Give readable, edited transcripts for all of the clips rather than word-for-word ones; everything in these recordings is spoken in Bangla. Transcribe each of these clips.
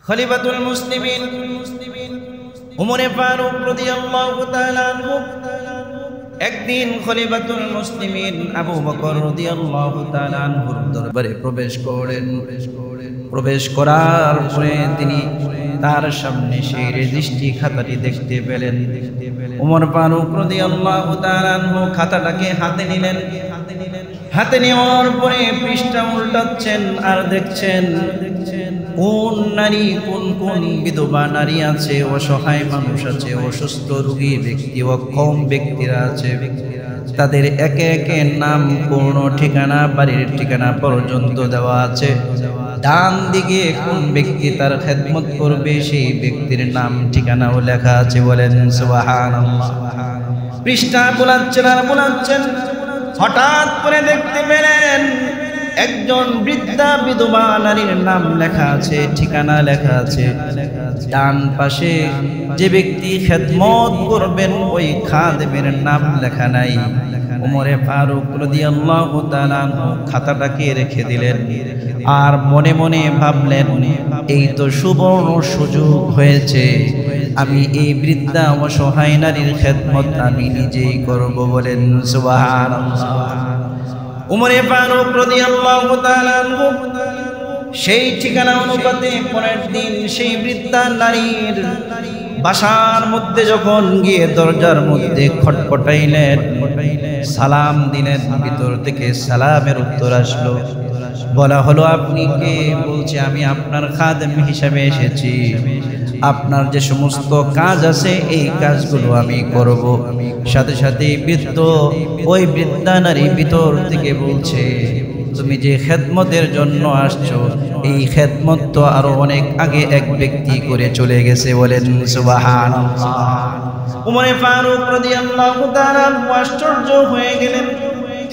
খলিফাতুল মুসলিমিন উমরে ফারুক রাদিয়াল্লাহু তাআলা আনহু একদিন খলিফাতুল মুসলিমিন আবু বকর রাদিয়াল্লাহু তাআলা আনহুর দরবারে প্রবেশ করার পরে তিনি তার সামনে সেই রেজিস্ট্রি খাতাটি দেখতে পেলেন। উমর ফারুক রাদিয়াল্লাহু তাআলা আনহু খাতাটাকে হাতে নিলেন। হাতে নেওয়ার পরে পৃষ্ঠা উল্টাচ্ছেন আর দেখছেন কোন নারী কোন বিধবা নারী আছে, অসহায় মানুষ আছে, অসুস্থ রোগী ব্যক্তি, অক্ষম ব্যক্তিরা আছে, তাদের একে একে নাম, পূর্ণ ঠিকানা, বাড়ির ঠিকানা পর্যন্ত দেওয়া আছে। ডান দিকে কোন ব্যক্তি তার খেদমত করবে সেই ব্যক্তির নাম ঠিকানাও লেখা আছে। বলেন সুবহানাল্লাহ। পৃষ্ঠা বোলাচ্ছেন আর বোলাচ্ছেন, হঠাৎ করে দেখতে পেলেন একজন বৃদ্ধা বিধবা নারীর নাম লেখা আছে, ঠিকানা লেখা আছে। ডান পাশে যে ব্যক্তি খেদমত করবেন ওই খাদেমের নাম লেখা নাই। উমরে ফারুক রাদিয়াল্লাহু তাআলা খাতাটাকে রেখে দিলেন আর মনে মনে ভাবলেন, এই তো সুবর্ণ সুযোগ হয়েছে, আমি এই বৃদ্ধা অসহায় নারীর খেদমত আমি নিজেই করব। বলেন সুবহানাল্লাহ। উমরে ফারুক রাদিয়াল্লাহু তাআলা আনহু সেই ঠিকানা অনুপাতে পরের দিন সেই বৃদ্ধা নারীর বাসার মধ্যে যখন গিয়ে দরজার মধ্যে খটখটাইলেন, সালাম দিলেন, ভিতর থেকে সালামের উত্তর আসলো। বলা হলো, আপনি কে? বলছে, আমি আপনার খাদেম হিসাবে এসেছি, আপনার যে সমস্ত কাজ আছে এই কাজগুলো আমি করব। সাথে সাথে ওই বৃদ্ধা নারী ভিতর থেকে বলছে, তুমি যে খেদমতের জন্য আসছো এই খেদমত তো আরো অনেক আগে এক ব্যক্তি করে চলে গেছে। বলেন সুবহানাল্লাহ। উমরে ফারুক রাদিয়াল্লাহু তাআলা আশ্চর্য হয়ে গেলেন।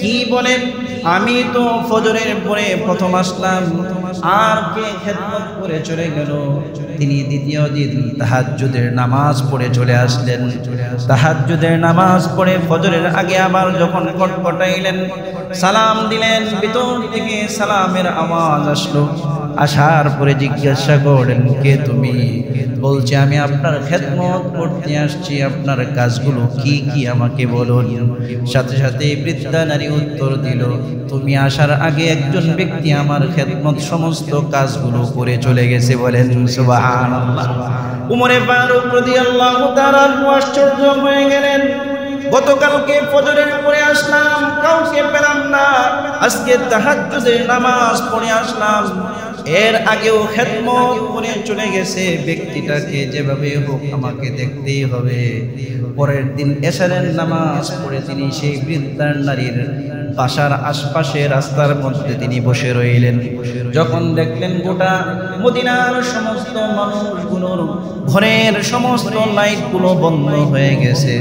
কি বলেন? আমি তো ফজরের পরে প্রথম আসলাম, আর কে খেদমত করে চলে গেল? তিনি দ্বিতীয় দিন তাহাজ্জুদের নামাজ পড়ে চলে আসলেন। তাহাজ্জুদের নামাজ পড়ে ফজরের আগে আবার যখন খটখটাইলেন, সালাম দিলেন, ভিতর থেকে সালামের আওয়াজ আসলো। আসার পরে জিজ্ঞাসা করলেন, কে তুমি? বলছে, আমি আপনার খেদমত করতে আসছি, আপনার কাজগুলো কি কি আমাকে বলুন। সাথে সাথে বৃদ্ধা নারী উত্তর দিল, তুমি আসার আগে একজন ব্যক্তি আমার খেদমত সমস্ত কাজগুলো করে চলে গেছে। বলেন সুবহানাল্লাহ। উমরে ফারুক রাদিয়াল্লাহু তাআলা আশ্চর্য হয়ে গেলেন। গতকালকে ফজরের পরে আসলাম, কাউকে পেলাম না, আজকে তাহাজ্জুদের নামাজ পড়ে আসলাম, এর আগেও খেদমত করে চলে গেছে ব্যক্তিটাকে, যেভাবে হোক আমাকে দেখতেই হবে। পরের দিন এশারের নামাজ পড়ে তিনি সেই বৃদ্ধা নারীর বাসার আশপাশে রাস্তার মধ্যে তিনি বসে রইলেন। যখন দেখলেন গোটা মদিনার সমস্ত মানুষগুলোর ঘরের সমস্ত লাইটগুলো বন্ধ হয়ে গেছে,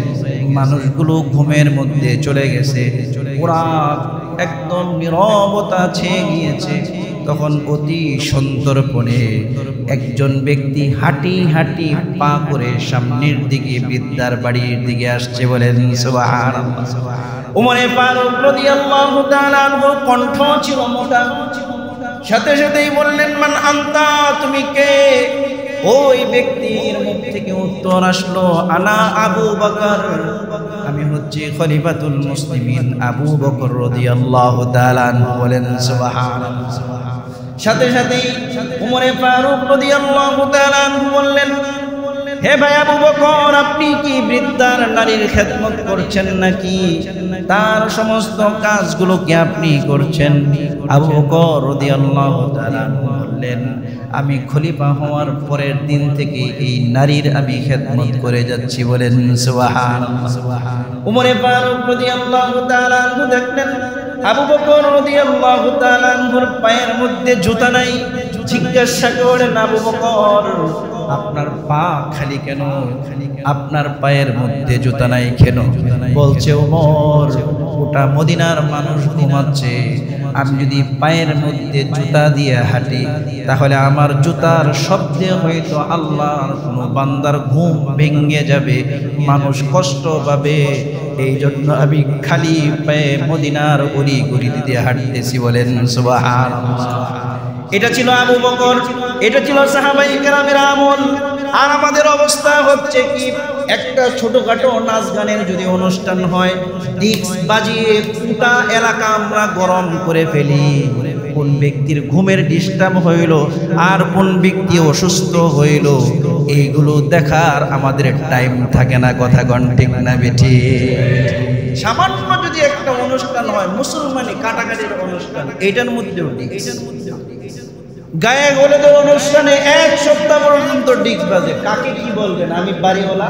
মানুষগুলো ঘুমের মধ্যে চলে গেছে, ওরা একদম নীরবতা ছেয়ে গিয়েছে, তখন অতি সন্তর্পণে একজন ব্যক্তি হাঁটি হাঁটি পা করে সামনের দিকে বৃদ্ধার বাড়ির দিকে আসছে। বলেন সুবহানাল্লাহ। উমরে ফারুক রাদিয়াল্লাহু তাআলা আনহুর কণ্ঠ ছিল মোটা। সাথে সাথেই বললেন, মান আনতা? তুমি কে? ওই ব্যক্তির মুখ থেকে উত্তর আসলো, আনা আবু বকর, আমি হচ্ছি খলিফাতুল মুসলিমিন আবু বকর রাদিয়াল্লাহু তাআলা আনহু। বলেন সুবহানাল্লাহ। সাথে সাথেই উমরে ফারুক রাদিয়াল্লাহু তাআলা আনহু বললেন, হে ভাই আবু বকর, আপনি কি বৃদ্ধার নারীর খেদমত করছেন নাকি? তার সমস্ত কাজগুলো কি আপনি করছেন? আবু বকর রাদিয়াল্লাহু তাআলা আনহু বললেন, আমি খলিফা হওয়ার পরের দিন থেকে এই নারীর আমি খেদমত করে যাচ্ছি। বলেন সুবহানাল্লাহ। উমরে ফারুক রাদিয়াল্লাহু তাআলা আনহু দেখলেন আবু বকর রাদিয়াল্লাহু তাআলা আনহুর পায়ের মধ্যে জুতা নাই। জিজ্ঞাসা করেন, আবু বকর, আপনার পা খালি কেন? আপনার পায়ের মধ্যে জুতা নাই কেন? বলছে, ওমর, গোটা মদিনার মানুষ ঘুমাচ্ছে, আমি যদি পায়ের মধ্যে জুতা দিয়ে হাঁটি তাহলে আমার জুতার শব্দে হয়তো আল্লাহর কোনো বান্দার ঘুম ভেঙে যাবে, মানুষ কষ্ট পাবে, এই জন্য আমি খালি পায়ে মদিনার গলি গলি দিয়ে হাঁটতেছি। বলেন সুবহানাল্লাহ। এটা ছিল আবু বকর, এটা ছিল সাহাবায়ে কেরামের আমল। আর আমাদের অবস্থা হচ্ছে কি, একটা ছোটখাটো নাচ গানের যদি অনুষ্ঠান হয়, ডিস্ক বাজিয়ে পুরো এলাকা আমরা গরম করে ফেলি। কোন ব্যক্তির ঘুমের ডিস্টার্ব হইল আর কোন ব্যক্তি অসুস্থ হইল, এইগুলো দেখার আমাদের টাইম থাকে না। কথা কোন ঠিক না বেঠি? সামান্য যদি একটা অনুষ্ঠান হয়, মুসলমানি কাটাকাটির অনুষ্ঠান, এটার মধ্যেও গায়ে হলুদের অনুষ্ঠানে 1 সপ্তাহ পর্যন্ত ডিস্ক বাজে। কাকে কি বলবেন? আমি বাড়িওয়ালা,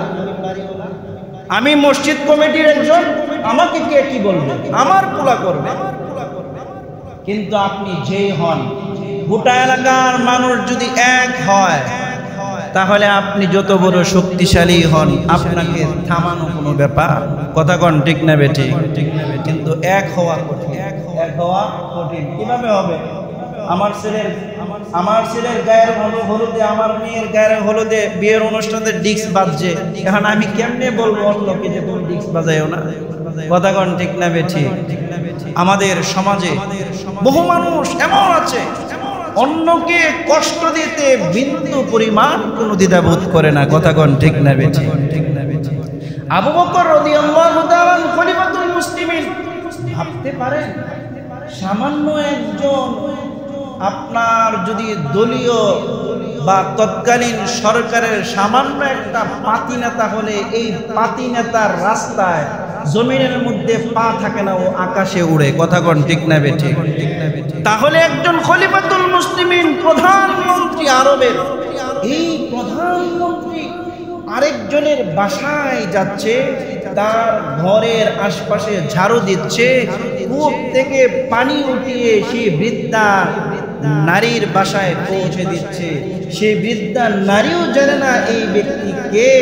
আমি মসজিদ কমিটির একজন, আমাকে কে কি বলবে? আমার পোলা করবে। কিন্তু আপনি যেই হন, গোটা এলাকার মানুষ যদি এক হয়, তাহলে আপনি যত বড় শক্তিশালী হন, আপনাকে থামানো কোনো ব্যাপার। কথা কন ঠিক না বেঠি? কিন্তু এক হওয়া কঠিন, এক হওয়া কঠিন। কিভাবে হবে? আমার ছেলের গায়ের হলুদে, আমার মেয়ের গায়ের হলুদে বিয়ের অনুষ্ঠানে ডিস্ক বাজছে। এখন আমি কেমনে বলবো অন্যকে যে তুমি ডিস্ক বাজাইও না? কথা কন ঠিক না বেঠি? আমাদের সমাজে বহু মানুষ এমন আছে, অন্যকে কষ্ট দিতে বিন্দু পরিমাণ কোনো দ্বিধাবোধ করে না। কথা কন ঠিক না বেঠি? আবু বকর রাদিয়াল্লাহু তাআলা খলিফাতুল মুসলিমিন, ভাবতে পারেন সামান্য একজন আপনার যদি দলীয় বা তৎকালীন সরকারের সামান্য একটা পাতি নেতা হলে, এই পাতি নেতার রাস্তায় জমিনের মধ্যে পা থাকে না, ও আকাশে উড়ে। কথা কন ঠিক না বেঠি? তাহলে একজন খলিফাতুল মুসলিমিন, প্রধানমন্ত্রী আরবের, এই প্রধানমন্ত্রী আরেকজনের বাসায় যাচ্ছে, তার ঘরের আশপাশে ঝাড়ু দিচ্ছে, কূপ থেকে পানি উঠিয়ে সেই বৃদ্ধা নারীর বাসায় পৌঁছে দিচ্ছে। সেই বৃদ্ধা নারীও জানে না এই ব্যক্তি কে,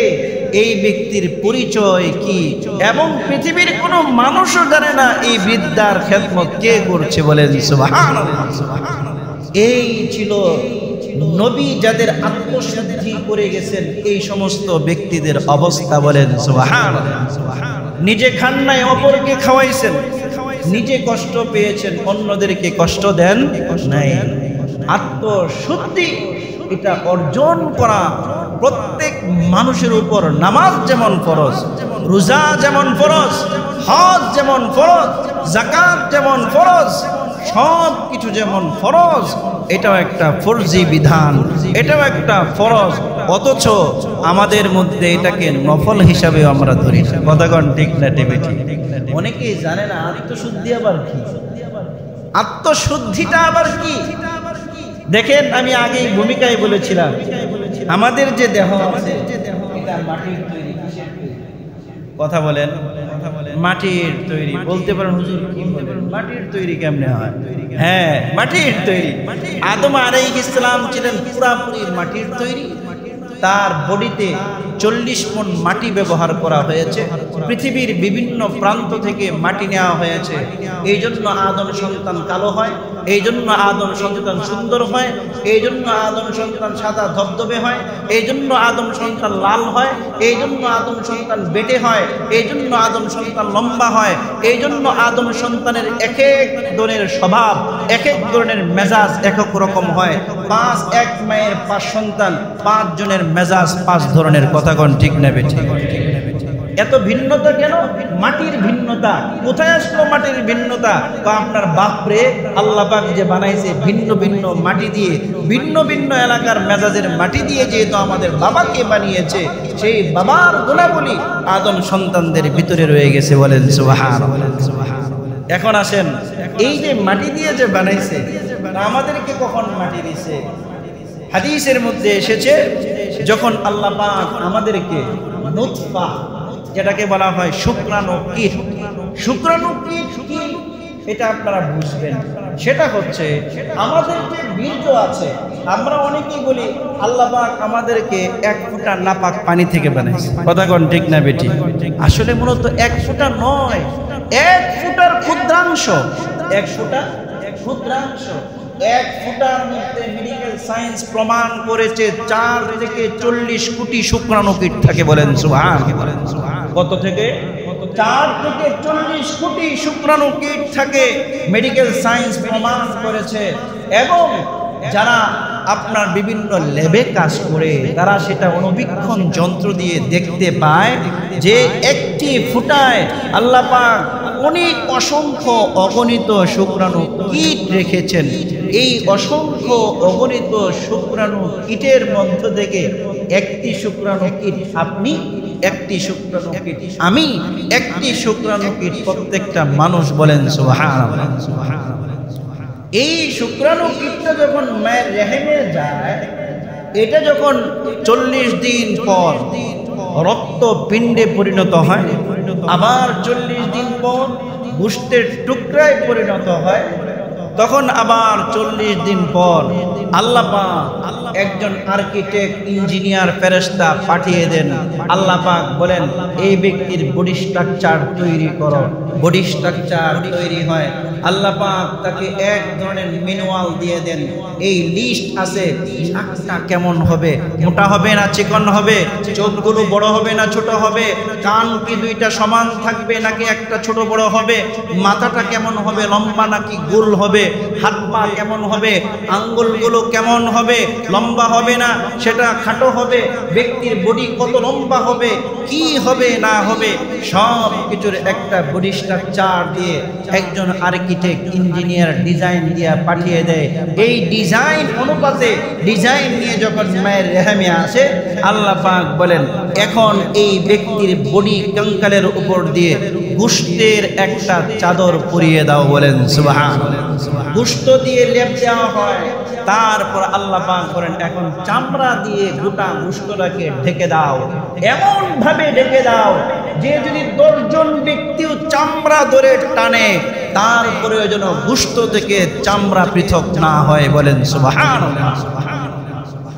এই ব্যক্তির পরিচয় কি, এবং পৃথিবীর কোনো মানুষও জানে না এই বৃদ্ধার খেদমত কে করছে। বলেন সুবহানাল্লাহ। এই ছিল নবী যাদের আত্মশুদ্ধি করে গেছেন, এই সমস্ত ব্যক্তিদের অবস্থা। বলেন সুবহানাল্লাহ। নিজে খান নাই, অপরকে খাওয়াইছেন, নিজে কষ্ট পেয়েছেন, অন্যদেরকে কষ্ট দেন নাই। আত্মশুদ্ধি এটা অর্জন করা প্রত্যেক মানুষের উপর। নামাজ যেমন ফরজ, রোজা যেমন ফরজ, হজ যেমন ফরজ, যাকাত যেমন ফরজ, সব কিছু যেমন ফরজ, এটাও একটা ফরজি বিধান, এটাও একটা ফরজ। অথচ আমাদের মধ্যে এটাকে নফল হিসাবে আমরা ধরি। কথাগণ ঠিক না টিভিটি? অনেকেই জানে না আত্মশুদ্ধি আবার কি, আত্মশুদ্ধিটা আবার কি। দেখেন, আমি আগেই ভূমিকায় বলেছিলাম, আমাদের যে দেহ আছে এটা মাটির তৈরি। কথা বলেন, মাটির তৈরি। বলতে পারেন হুজুর কি বলেন, মাটির তৈরি কেমনে হয়? হ্যাঁ, মাটির তৈরি। আদম আলাইহিস সালাম ছিলেন পুরাপুরি মাটির তৈরি। তার বডিতে 40 মণ মাটি ব্যবহার করা হয়েছে। পৃথিবীর বিভিন্ন প্রান্ত থেকে মাটি নেওয়া হয়েছে। এই জন্য আদম সন্তান কালো হয়, এই জন্য আদম সন্তান সুন্দর হয়, এই জন্য আদম সন্তান সাদা ধবধবে হয়, এই জন্য আদম সন্তান লাল হয়, এই জন্য আদম সন্তান বেটে হয়, এই জন্য আদম সন্তান লম্বা হয়, এই জন্য আদম সন্তানের এক এক ধরনের স্বভাব, এক এক ধরনের মেজাজ এক এক রকম হয়। এক মায়ের 5 সন্তান, 5 জনের মেজাজ 5 ধরনের। কথা কোন ঠিক নেবে? ঠিক। এত ভিন্নতা কেন? মাটির ভিন্নতা। কোথায় আসলো মাটির ভিন্নতা? আপনার বাপরে আল্লাহ পাক যে বানাইছে ভিন্ন ভিন্ন মাটি দিয়ে, ভিন্ন ভিন্ন এলাকার মেজাজের মাটি দিয়ে যেহেতু আমাদের বাবাকে বানিয়েছে, সেই বাবার গুণাবলী আদম সন্তানদের ভিতরে রয়ে গেছে। বলেন সুবহানাল্লাহ। এখন আসেন, এই যে মাটি দিয়ে যে বানাইছে, আমাদেরকে কখন মাটি দিয়েছে? হাদিসের মধ্যে এসেছে, যখন আল্লাহ পাক আমাদেরকে নুতফা, যেটাকে বলা হয় শুক্রাণু কীট, শুক্রাণু কীট কি এটা আপনারা বুঝবেন। সেটা হচ্ছে আমাদের যে বীর্য আছে, আমরা অনেকেই বলি আল্লাহ পাক আমাদেরকে 1 ফোঁটা নাপাক পানি থেকে বানাইছে। কথা কোন ঠিক না বেটি? আসলে মূলত 1 ফোঁটা নয়, 1 ফোঁটার ক্ষুদ্রাংশ, 1 ফোঁটা ক্ষুদ্রাংশ। 1 ফোঁটার মধ্যে মেডিকেল সায়েন্স প্রমাণ করেছে 4 থেকে 40 কোটি শুক্রাণু কীট থাকে। বলেন সুবহানাল্লাহ। কত থেকে? 4 থেকে 40 কোটি শুক্রাণু কীট থাকে, মেডিকেল সায়েন্স প্রমাণ করেছে। এবং যারা আপনার বিভিন্ন ল্যাবে কাজ করে তারা সেটা অনুবীক্ষণ যন্ত্র দিয়ে দেখতে পায় যে একটি ফুটায় আল্লাহ পাক অনেক অসংখ্য অগণিত শুক্রাণু কীট রেখেছেন। এই অসংখ্য অগণিত শুক্রাণু কীটের মধ্য থেকে একটি শুক্রাণু কীট আপনি, একটি শুক্রাণু কীট আমি, একটি শুক্রাণু কীট প্রত্যেকটা মানুষ। বলেন সুবহানাল্লাহ। এই শুক্রাণু কীটটা যখন মায়ের রেহেমে যায়, এটা যখন 40 দিন পর রক্তপিণ্ডে পরিণত হয়, আবার 40 দিন পর গোশতের টুকরায় পরিণত হয়, তখন আবার 40 দিন পর আল্লাহ পাক একজন আর্কিটেক্ট, ইঞ্জিনিয়ার, ফেরেশতা পাঠিয়ে দেন। আল্লাহ পাক বলেন এই ব্যক্তির বডি স্ট্রাকচার তৈরি করো। বডি স্ট্রাকচার তৈরি হয়, আল্লাহ পাক তাকে এক ধরনের ম্যানুয়াল দিয়ে দেন। এই লিস্ট আছে, নাকটা কেমন হবে, মোটা হবে না চিকন হবে, চোখগুলো বড় হবে না ছোট হবে, কান কি দুইটা সমান থাকবে নাকি একটা ছোট বড় হবে, মাথাটা কেমন হবে, লম্বা নাকি গোল হবে, হাত পা কেমন হবে, আঙ্গুলগুলো কেমন হবে, লম্বা হবে না সেটা খাটো হবে, ব্যক্তির বডি কত লম্বা হবে, কি হবে না হবে, সব কিছুর একটা বডি স্ট্রাকচার দিয়ে একজন আর্কিটেক্ট, ইঞ্জিনিয়ার ডিজাইন দিয়ে পাঠিয়ে দেয়। এই ডিজাইন অনুপাতে ডিজাইন নিয়ে যখন মায়ের রেহেমে আসে, আল্লাহ পাক বলেন এখন এই ব্যক্তির বডি কঙ্কালের উপর দিয়ে গোশতের একটা চাদর পরিয়ে দাও। বলেন সুবহানাল্লাহ। গোশত দিয়ে লেপ দেওয়া হয়, তারপর আল্লাহ পাক করেন এখন চামড়া দিয়ে গোটা গোশতটাকে ঢেকে দাও, এমন ভাবে ঢেকে দাও যে যদি 10 জন ব্যক্তিও চামড়া ধরে টানে তারপরেও যেন গোশত থেকে চামড়া পৃথক না হয়। বলেন সুবহানাল্লাহ।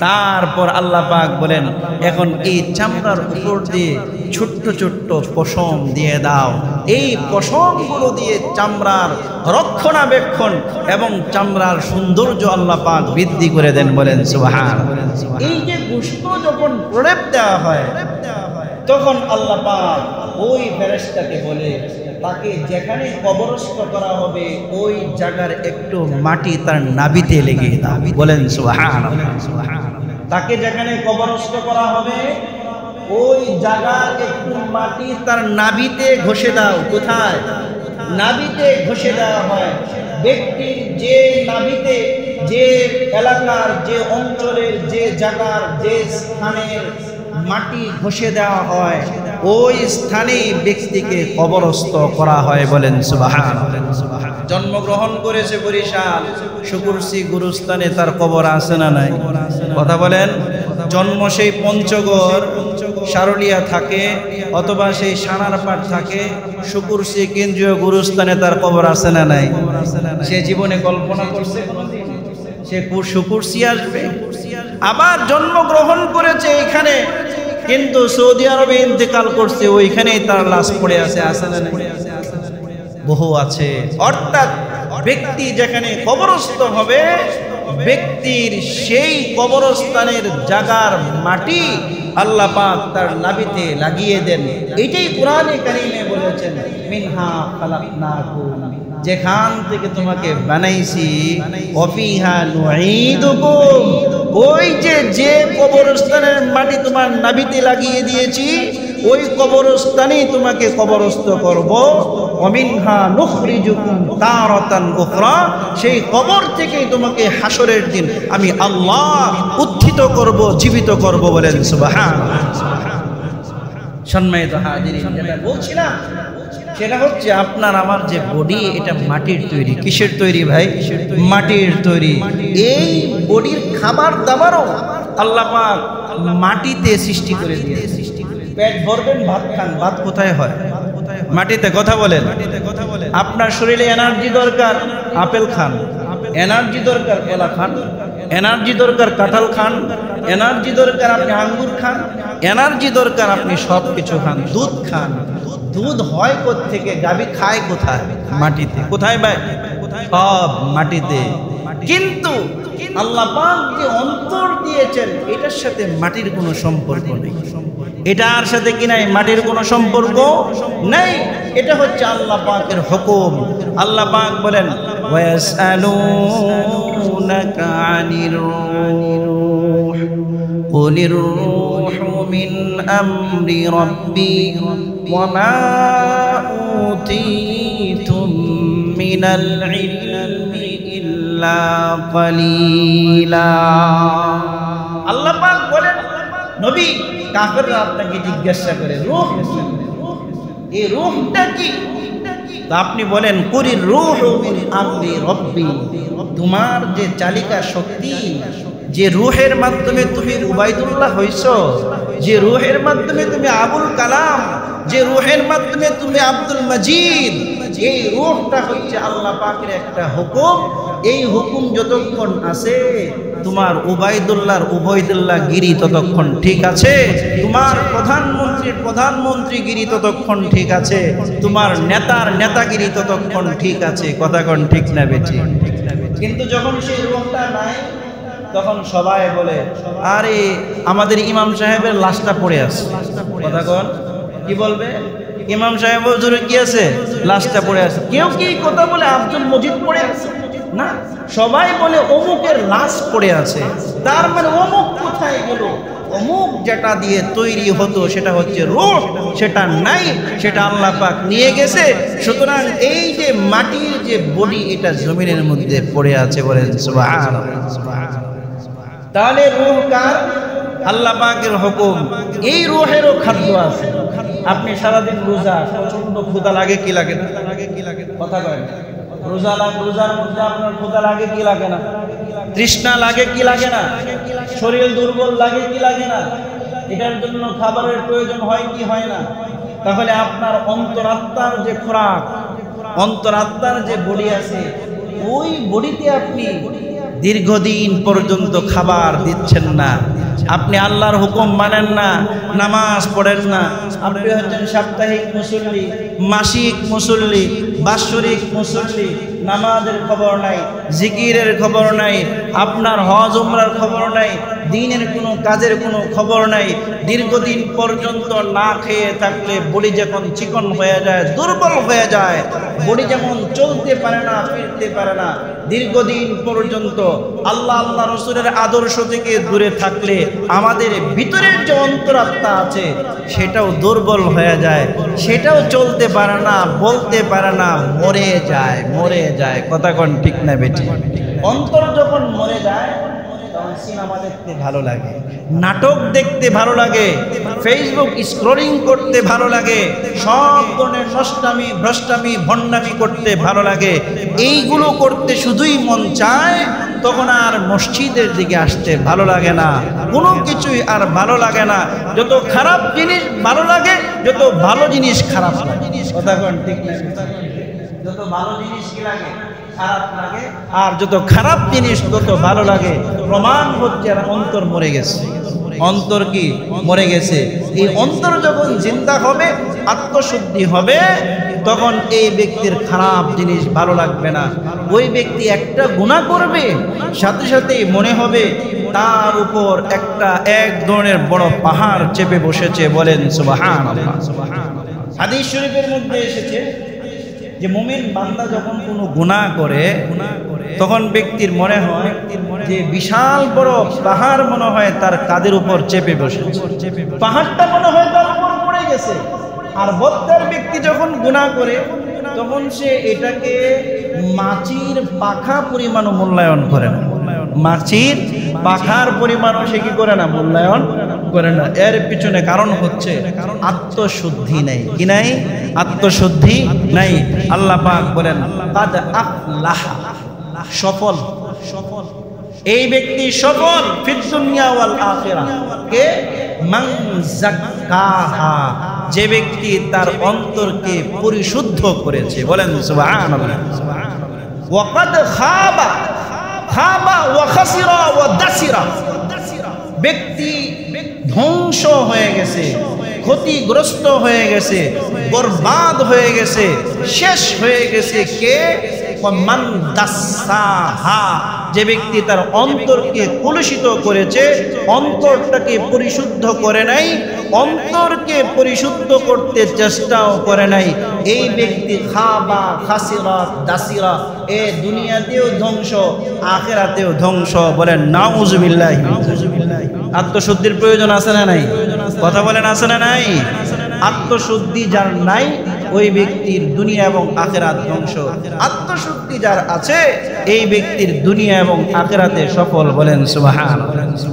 তারপর আল্লাহ পাক বলেন এখন এই চামড়ার উপর দিয়ে ছোট্ট ছোট্ট পশম দিয়ে দাও। এই পশমগুলো দিয়ে চামড়ার রক্ষণাবেক্ষণ এবং চামড়ার সৌন্দর্য আল্লাহ পাক বৃদ্ধি করে দেন। বলেন সুবহানাল্লাহ। এই যে গোশত যখন প্রলেপ দেওয়া হয় তখন আল্লাহ পাক ওই ফেরেশতাকে বলে তাকে যেখানে কবরস্থ করা হবে ওই জায়গার একটু মাটি তার নাভিতে লেগে দাও। বলেন সুবহানাল্লাহ। তাকে যেখানে কবরস্থ করা হবে ওই জায়গার একটু মাটি তার নাভিতে ঘষে দাও। কোথায়? নাভিতে ঘষে দেওয়া হয়। ব্যক্তির যে নাভিতে, যে এলাকার, যে অঞ্চলের, যে জায়গার, যে স্থানের মাটি ঘষে দেওয়া হয় ওই স্থানে ব্যক্তিকে কবরস্থ করা হয়। বলেন সুবহানাল্লাহ। জন্মগ্রহণ করেছে বরিশাল, শুকুরসি গুরুস্থানে তার কবর আছে না নাই? কথা বলেন। জন্ম সেই পঞ্চগড় সারুলিয়া থাকে অথবা সেই সানারপাট থাকে, শুকুরসি কেন্দ্রীয় গুরুস্থানে তার কবর আছে না নাই? সে জীবনে কল্পনা করছে কোনদিন সে শুকুরসি আসবে? আবার জন্মগ্রহণ করেছে এখানে, কিন্তু সৌদি আরবে ইন্তেকাল করছে, ওইখানেই তার লাশ পড়ে আছে। আছে না নাই? বহু আছে। অর্থাৎ ব্যক্তি যেখানে কবরস্থ হবে ব্যক্তির সেই কবরস্থানের জায়গার মাটি আল্লাহ পাক তার নাভিতে লাগিয়ে দেন। এটাই কোরআনে কারীমে বলেছেন মিনহা খালাকনাকুম, যেখান থেকে তোমাকে বানাইছি, ওয়াফিহা নুঈদুকুম, ওই যে কবরস্থানের মাটি তোমার নাভিতে লাগিয়ে দিয়েছি ওই কবরস্থানেই তোমাকে কবরস্থ করব। ওয়ামিনহা নুখরিজুকুম তারাতান উখরা, সেই কবর থেকেই তোমাকে হাসরের দিন আমি আল্লাহ উত্থিত করব, জীবিত করব। বলেন সুবহানাল্লাহ। সম্মানিত হাজিরিন, যেটা বলছিলাম সেটা হচ্ছে আপনার আমার যে বডি, এটা মাটির তৈরি। কিসের তৈরি ভাই? মাটির তৈরি। এই বডির খাবার দাবারও আল্লাহ পাক মাটিতে সৃষ্টি করে দিয়েছে। পেট ভরবেন, ভাত খান। ভাত কোথায় হয়? মাটিতে। কথা বলেন। আপনার শরীরে এনার্জি দরকার, আপেল খান। এনার্জি দরকার, কলা খান। এনার্জি দরকার, কাঁঠাল খান। এনার্জি দরকার, আপনি আঙ্গুর খান। এনার্জি দরকার, আপনি সব কিছু খান। দুধ খান। দুধ হয় কোত্থেকে? গাভী খায় কোথায়? মাটিতে। কোথায় ভাই? সব মাটিতে। কিন্তু আল্লাহ পাক যে অন্তর দিয়েছেন এটার সাথে মাটির কোনো সম্পর্ক নেই। এটার সাথে কি নাই? মাটির কোনো সম্পর্ক নেই। এটা হচ্ছে আল্লাহ পাকের হুকুম। আল্লাহ পাক বলেন ওয়াসআলুনাকা আনির রূহ কুলির রূহু মিন আমরি রাব্বি ওয়া মা উতীতুম মিনাল ইলমি ইল্লা কালিলা। আল্লাহ পাক বলেন, নবী, কাফেররা আপনাকে জিজ্ঞাসা করে রূহ, এই রূহটা কি? তা আপনি বলেন, কুলির রূহু মিন আমরি রাব্বি, তোমার যে চালিকা শক্তি, যে রূহের মাধ্যমে তুমি উবাইদুল্লাহ হইছো, যে রূহের মাধ্যমে তুমি আবুল কালাম, যে রূহের মাধ্যমে তুমি আব্দুল মজিদ, এই রূহটা হচ্ছে আল্লাহ পাকের একটা হুকুম। এই হুকুম যতক্ষণ আছে, তোমার উবাইদুল্লাহ গিরি ততক্ষণ ঠিক আছে, তোমার প্রধানমন্ত্রী গিরি ততক্ষণ ঠিক আছে, তোমার নেতার নেতাগিরি ততক্ষণ ঠিক আছে। কথা কোন ঠিক না বেটি? কিন্তু যখন সেই রূহটা নাই, তখন সবাই বলে, আরে আমাদের ইমাম সাহেবের লাশটা পড়ে আছে। কথা কোন কি বলবে? ইমাম সাহেব হুজুর কি আছে? লাশটা পড়ে আছে। কেউ কি কথা বলে আব্দুল মজিদ পড়ে আছে? না, সবাই বলে অমুকের লাশ পড়ে আছে। তার মানে অমুক কোথায় গেল? অমুক যেটা দিয়ে তৈরি হতো সেটা হচ্ছে রূহ, সেটা নাই, সেটা আল্লাহ পাক নিয়ে গেছে। সুতরাং এই যে মাটির যে বডি, এটা জমিনের মধ্যে পড়ে আছে। বলেন সুবহানাল্লাহ। তাহলে রূহ কার? আল্লাহ পাকের হুকুম। এই রূহেরও খাদ্য আছে। আপনি সারাদিন রোজা, প্রচন্ড ক্ষুধা লাগে কি লাগে না? কথা কয়, রোজার মধ্যে আপনার ক্ষুধা লাগে কি লাগে না? তৃষ্ণা লাগে কি লাগে না? শরীর দুর্বল লাগে কি লাগে না? এটার জন্য খাবারের প্রয়োজন হয় কি হয় না? তাহলে আপনার অন্তরাত্মার যে খোরাক, অন্তরাত্মার যে বডি আছে, ওই বডিতে আপনি দীর্ঘদিন পর্যন্ত খাবার দিচ্ছেন না, আপনি আল্লাহর হুকুম মানেন না, নামাজ পড়েন না, আপনি হচ্ছেন সাপ্তাহিক মুসল্লি, মাসিক মুসল্লি, বাৎসরিক মুসল্লি, নামাজের খবর নাই, জিকিরের খবর নাই, আপনার হজ উমরার খবর নাই, দিনের কোনো কাজের কোনো খবর নাই। দীর্ঘদিন পর্যন্ত না খেয়ে থাকলে বডি যখন চিকন হয়ে যায়, দুর্বল হয়ে যায়, বডি যেমন চলতে পারে না, ফিরতে পারে না, দীর্ঘদিন পর্যন্ত আল্লাহ রসুলের আদর্শ থেকে দূরে থাকলে আমাদের ভিতরের যে অন্তরাত্মা আছে সেটাও দুর্বল হয়ে যায়, সেটাও চলতে পারে না, বলতে পারে না, মরে যায়। কথা কোন ঠিক না বেটি? অন্তর যখন মরে যায়, তখন সিনেমা দেখতে ভালো লাগে, নাটক দেখতে ভালো লাগে, ফেসবুক স্ক্রলিং করতে ভালো লাগে, সব ধরনের নষ্টামি, ভ্রষ্টামি, ভণ্ডামি করতে ভালো লাগে। এইগুলো করতে শুধুই মন চায়, তখন আর মসজিদের দিকে আসতে ভালো লাগে না, কোনো কিছুই আর ভালো লাগে না। যত খারাপ জিনিস ভালো লাগে, যত ভালো জিনিস খারাপ লাগে। কথা কোন ঠিক না? যত ভালো জিনিস কি লাগে? খারাপ লাগে, আর যত খারাপ জিনিস তত ভালো লাগে। প্রমাণ হচ্ছে অন্তর মরে গেছে। অন্তর কি মরে গেছে? এই অন্তর যখন জিন্দা হবে, আত্মশুদ্ধি হবে, তখন এই ব্যক্তির খারাপ জিনিস ভালো লাগবে না। ওই ব্যক্তি একটা গুনাহ করবে, সাথে সাথেই মনে হবে তার উপর এক ধরনের বড় পাহাড় চেপে বসেছে। বলেন সুবহানাল্লাহ। হাদিস শরীফের মধ্যে এসেছে যে মুমিন বান্দা যখন কোনো গুনাহ করে, তখন ব্যক্তির মনে হয় যে বিশাল বড় পাহাড় মনে হয় তার কাঁধের উপর চেপে বসেছে, পাহাড়টা মনে হয় তার উপর পড়ে গেছে। আর বদ্দার ব্যক্তি যখন গুনাহ করে, তখন সে এটাকে মাছির পাখা পরিমাণ মূল্যায়ন করে না, মাছির পাখার পরিমাণও সে কি করে না? মূল্যায়ন করে না। এর পিছনে কারণ হচ্ছে আত্মশুদ্ধি নাই। কি নাই? আত্মশুদ্ধি নাই। আল্লাহ পাক বলেন, কাদ আফলাহা, সফল, এই ব্যক্তি সফল, ফিদ দুনিয়া ওয়াল আখিরাহ। কে? মান যাক্কাহা, যে ব্যক্তি তার অন্তরকে পরিশুদ্ধ করেছে। বলেন সুবহানাল্লাহ। ওয়া কাদ খাবা ওয়া খাসিরা ওয়া দাসিরা, ব্যক্তি ধ্বংস হয়ে গেছে, ক্ষতিগ্রস্ত হয়ে গেছে, বরবাদ হয়ে গেছে, শেষ হয়ে গেছে। কে? মান দাসাহা, যে ব্যক্তি তার অন্তরকে কলুষিত করেছে, অন্তরটাকে পরিশুদ্ধ করে নাই, অন্তরকে পরিশুদ্ধ করতে চেষ্টাও করে নাই, এই ব্যক্তি খাবা খাসিরা দাসিরা, এ দুনিয়াতেও ধ্বংস আখিরাতেও ধ্বংস। বলেন নাউজুবিল্লাহ। আত্মশুদ্ধির প্রয়োজন আছে না নাই? কথা বলেন আছে না নাই? আত্মশুদ্ধি যার নাই ওই ব্যক্তির দুনিয়া এবং আখিরাত ধ্বংস। আত্মশুদ্ধি যার আছে এই ব্যক্তির দুনিয়া এবং আখিরাতে সফল। বলেন সুবহানাল্লাহ।